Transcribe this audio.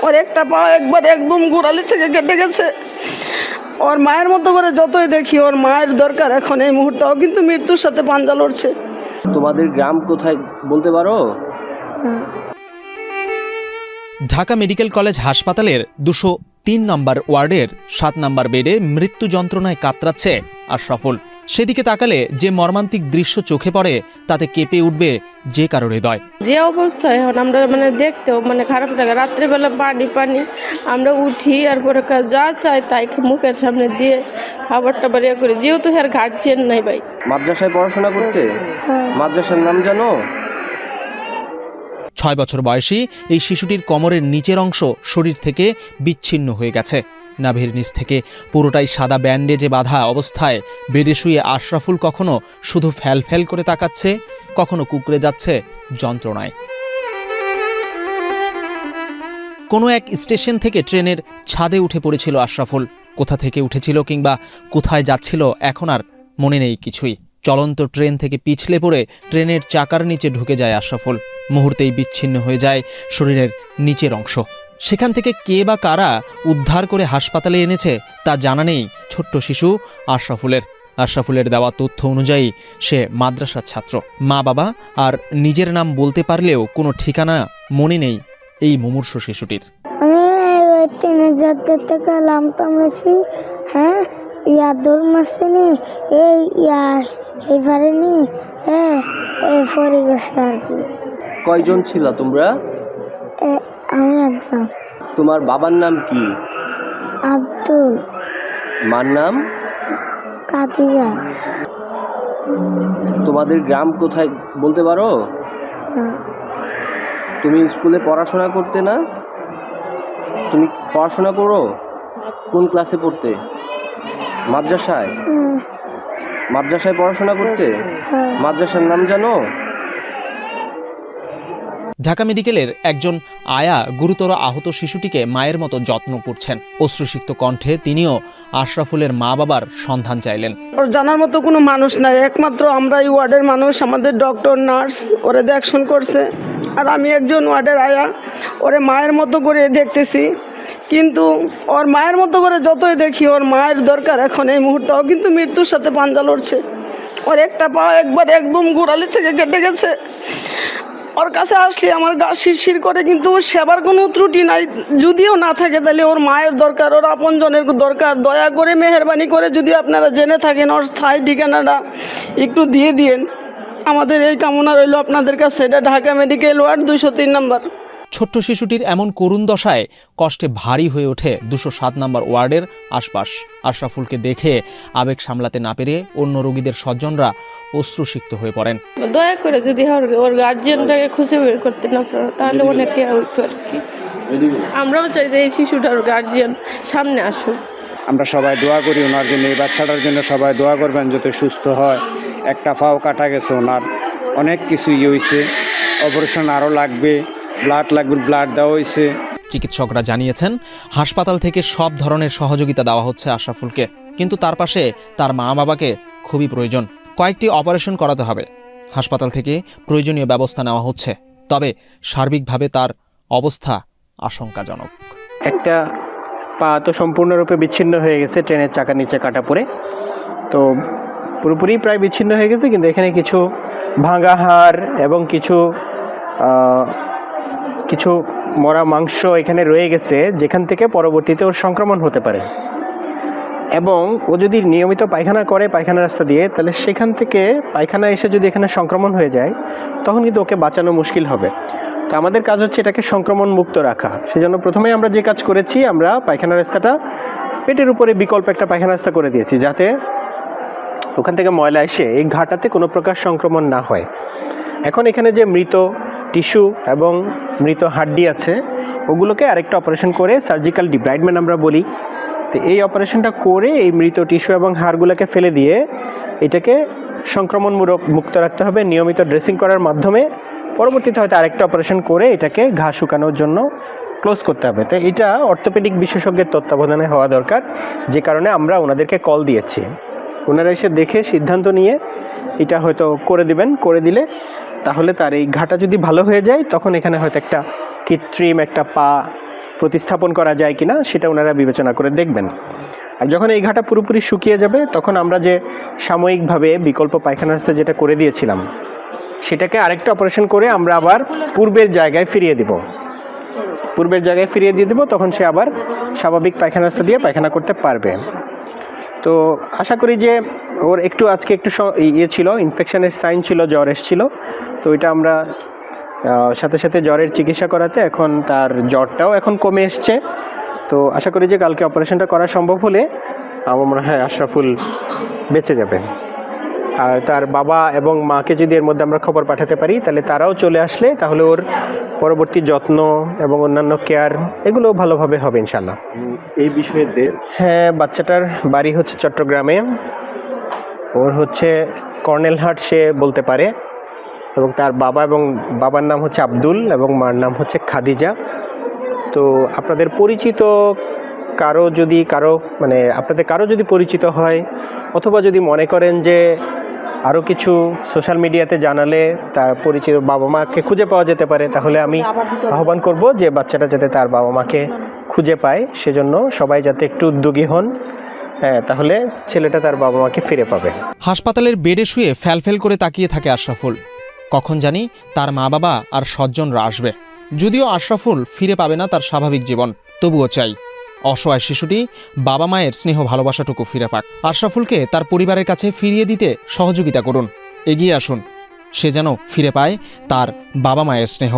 ওর একটা পা একবার একদম গোড়ালি থেকে কেটে গেছে। ওর মায়ের মতো করে যতই দেখি, ওর মায়ের দরকার এখন এই মুহূর্তে। ও কিন্তু মৃত্যুর সাথে পাঞ্জা লড়ছে। তোমাদের গ্রাম কোথায় বলতে পারো? ঢাকা মেডিকেল কলেজ হাসপাতালের 203 নম্বর ওয়ার্ডের 7 নম্বর বেডে মৃত্যু যন্ত্রণায় কাতরাচ্ছে আশরাফুল। সেদিকে তাকালে যে মর্মান্তিক দৃশ্য চোখে পড়ে তাতে কেঁপে উঠবে যে কারো হৃদয়। যে অবস্থা এখন আমরা দেখতেও খারাপ লাগে। রাত্রেবেলা পানি আমরা উঠি, আর পরে যা চাই তাই মুখের সামনে দিয়ে খাবার টাবার ইয়ে করি, যেহেতু আর গার্জিয়ান নাই ভাই। মাদ্রাসায় পড়াশোনা করতে? মাদ্রাসার নাম জানো? 6 বছর বয়সী এই শিশুটির কোমরের নিচের অংশ শরীর থেকে বিচ্ছিন্ন হয়ে গেছে। নাভির নিচ থেকে পুরোটাই সাদা ব্যান্ডেজে বাঁধা অবস্থায় বেডে শুয়ে আশরাফুল কখনো শুধু ফ্যাল করে তাকাচ্ছে, কখনো কুঁকড়ে যাচ্ছে যন্ত্রণায়। কোনো এক স্টেশন থেকে ট্রেনের ছাদে উঠে পড়েছিল আশরাফুল। কোথা থেকে উঠেছিল কিংবা কোথায় যাচ্ছিল এখন আর মনে নেই কিছুই। চলন্ত ট্রেন থেকে পিছলে পড়ে ট্রেনের চাকার নিচে ঢুকে যায় আশরাফুল। মুহূর্তেই বিচ্ছিন্ন হয়ে যায় শরীরের নিচের অংশ। সেখান থেকে কে বা কারা উদ্ধার করে হাসপাতালে এনেছে তা জানা নেই ছোট্ট শিশু আশরাফুলের। আশরাফুলের দেওয়া তথ্য অনুযায়ী সে মাদ্রাসার ছাত্র। মা বাবা আর নিজের নাম বলতে পারলেও কোনো ঠিকানা মনে নেই এই মুমূর্ষ শিশুটির। কয়জন ছিল তোমরা? আমি একজন। তোমার বাবার নাম কি? আব্দুল। মার নাম? কাদিজা। তোমাদের গ্রাম কোথায় বলতে পারো? তুমি স্কুলে পড়াশোনা করতে না? তুমি পড়াশোনা করো? কোন ক্লাসে পড়তে? মাদ্রাসায়? মাদ্রাসায় পড়াশোনা করতে? মাদ্রাসার নাম জানো? ঢাকা মেডিকেলের একজন আয়া গুরুতর আহত শিশুটিকে মায়ের মতো যত্ন করছেন। অশ্রুসিক্ত কণ্ঠে তিনিও আশরাফুলের মা বাবার সন্ধান চাইলেন। ওর জানার মতো কোনো মানুষ নাই, একমাত্র আমরা এই ওয়ার্ডের মানুষ। আমাদের ডক্টর নার্স ওরে দেখশন করছে, আর আমি একজন ওয়ার্ডের আয়া ওরে মায়ের মতো করে দেখতেছি। কিন্তু ওর মায়ের মতো করে যতই দেখি, ওর মায়ের দরকার এখন এই মুহূর্তে। ও কিন্তু মৃত্যুর সাথে পাঞ্জা লড়ছে। ওর একটা পা একবার একদম গোড়ালি থেকে কেটে গেছে। ওর কাছে আসলে আমার গা শিরশির করে, কিন্তু সেবার কোনো ত্রুটি নাই। যদিও না থাকে তাহলে ওর মায়ের দরকার, ওর আপনজনের দরকার। দয়া করে মেহেরবানি করে যদি আপনারা জেনে থাকেন ওর স্থায়ী ঠিকানাটা একটু দিয়ে দিয়েন। আমাদের এই কামনা রইল আপনাদের কাছে। এটা ঢাকা মেডিকেল ওয়ার্ড 203 নম্বর। ছোট্ট শিশুটির এমন করুণ দশায় কষ্টে ভারী হয়ে ওঠে 207 নম্বর ওয়ার্ডের আশপাশ। আশরাফুলকে দেখে আবেগ সামলাতে না পেরে অন্য রোগীদের স্বজনরা অশ্রুসিক্ত হয়ে পড়েন। দয়া করে যদি ওর গার্জিয়ানটাকে খুঁজে বের করতে না পারো তাহলে অনেক হইতো আর কি। আমরাও চাই যে এই শিশুটার গার্জিয়ান সামনে আসুক। আমরা সবাই দোয়া করি ওনার জন্য, এই বাচ্চাটার জন্য সবাই দোয়া করবেন যাতে সুস্থ হয়। একটা পাও কাটা গেছে, ওনার অনেক কিছু হয়েছে, অপারেশন আরও লাগবে, ব্লাড লাগবে, ব্লাড দেওয়া হয়েছে। চিকিৎসকরা জানিয়েছেন হাসপাতাল থেকে সব ধরনের সহযোগিতা দেওয়া হচ্ছে আশরাফুলকে, কিন্তু তার পাশে তার মা বাবাকে খুবই প্রয়োজন। কয়েকটি অপারেশন করাতে হবে। হাসপাতাল থেকে প্রয়োজনীয় ব্যবস্থা নেওয়া হচ্ছে, তবে সার্বিকভাবে তার অবস্থা আশঙ্কাজনক। একটা পা তো সম্পূর্ণরূপে বিচ্ছিন্ন হয়ে গেছে, ট্রেনের চাকার নিচে কাটা পড়ে, তো পুরোপুরি প্রায় বিচ্ছিন্ন হয়ে গেছে। কিন্তু এখানে কিছু ভাঙা হাড় এবং কিছু মরা মাংস এখানে রয়ে গেছে, যেখান থেকে পরবর্তীতে ওর সংক্রমণ হতে পারে। এবং ও যদি নিয়মিত পায়খানা করে পায়খানা রাস্তা দিয়ে, তাহলে সেখান থেকে পায়খানা এসে যদি এখানে সংক্রমণ হয়ে যায় তখন কিন্তু ওকে বাঁচানো মুশকিল হবে। তো আমাদের কাজ হচ্ছে এটাকে সংক্রমণ মুক্ত রাখা। সেজন্য প্রথমেই আমরা যে কাজ করেছি, আমরা পায়খানা রাস্তাটা পেটের উপরে বিকল্প একটা পায়খানা রাস্তা করে দিয়েছি, যাতে ওখান থেকে ময়লা এসে এই ঘাটাতে কোনো প্রকার সংক্রমণ না হয়। এখন এখানে যে মৃত টিস্যু এবং মৃত হাড্ডি আছে, ওগুলোকে আরেকটা অপারেশন করে সার্জিক্যাল ডিব্রাইডমেন্ট আমরা বলি। তো এই অপারেশনটা করে এই মৃত টিস্যু এবং হাড়গুলোকে ফেলে দিয়ে এটাকে সংক্রমণমূলক মুক্ত রাখতে হবে নিয়মিত ড্রেসিং করার মাধ্যমে। পরবর্তীতে হয়তো আরেকটা অপারেশন করে এটাকে ঘা শুকানোর জন্য ক্লোজ করতে হবে। তো এটা অর্থোপেডিক বিশেষজ্ঞের তত্ত্বাবধানে হওয়া দরকার, যে কারণে আমরা ওনাদেরকে কল দিয়েছি। ওনারা এসে দেখে সিদ্ধান্ত নিয়ে এটা হয়তো করে দিবেন। করে দিলে তাহলে তার এই ঘাটা যদি ভালো হয়ে যায়, তখন এখানে হয়তো একটা কৃত্রিম একটা পা প্রতিস্থাপন করা যায় কিনা সেটা ওনারা বিবেচনা করে দেখবেন। আর যখন এই ঘাটা পুরোপুরি শুকিয়ে যাবে তখন আমরা যে সাময়িকভাবে বিকল্প পায়খানা রাস্তা যেটা করে দিয়েছিলাম সেটাকে আরেকটা অপারেশন করে আমরা আবার পূর্বের জায়গায় ফিরিয়ে দিব। তখন সে আবার স্বাভাবিক পায়খানা রাস্তা দিয়ে পায়খানা করতে পারবে। তো আশা করি যে ওর আজকে একটু ইয়ে ছিল, ইনফেকশনের সাইন ছিল, জ্বর এসেছিল। তো এটা আমরা সাথে সাথে জ্বরের চিকিৎসা করাতে এখন তার জ্বরটাও এখন কমে এসছে। তো আশা করি যে কালকে অপারেশনটা করা সম্ভব হলে আমার মনে হয় আশরাফুল বেঁচে যাবে। আর তার বাবা এবং মাকে যদি এর মধ্যে আমরা খবর পাঠাতে পারি তাহলে তারাও চলে আসলে তাহলে ওর পরবর্তী যত্ন এবং অন্যান্য কেয়ার এগুলো ভালোভাবে হবে ইনশাল্লাহ। এই বিষয়ে হ্যাঁ, বাচ্চাটার বাড়ি হচ্ছে চট্টগ্রামে, ওর হচ্ছে কর্নেলহাট সে বলতে পারে, এবং তার বাবার নাম হচ্ছে আব্দুল এবং মার নাম হচ্ছে খাদিজা। তো আপনাদের পরিচিত আপনাদের কারো যদি পরিচিত হয় অথবা যদি মনে করেন যে আরও কিছু সোশ্যাল মিডিয়াতে জানালে তার পরিচিত বাবা মাকে খুঁজে পাওয়া যেতে পারে, তাহলে আমি আহ্বান করব যে বাচ্চাটা যাতে তার বাবা মাকে খুঁজে পায়, সেজন্য সবাই যাতে একটু উদ্যোগী হন। হ্যাঁ, তাহলে ছেলেটা তার বাবা মাকে ফিরে পাবে। হাসপাতালের বেডে শুয়ে ফ্যালফেল করে তাকিয়ে থাকে আশরাফুল। কখন জানি তার মা বাবা আর স্বজনরা আসবে। যদিও আশরাফুল ফিরে পাবে না তার স্বাভাবিক জীবন, তবুও চাই অসহায় শিশুটি বাবা মায়ের স্নেহ ভালোবাসাটুকু ফিরে পাক। আশরাফুলকে তার পরিবারের কাছে ফিরিয়ে দিতে সহযোগিতা করুন, এগিয়ে আসুন, সে যেন ফিরে পায় তার বাবা মায়ের স্নেহ।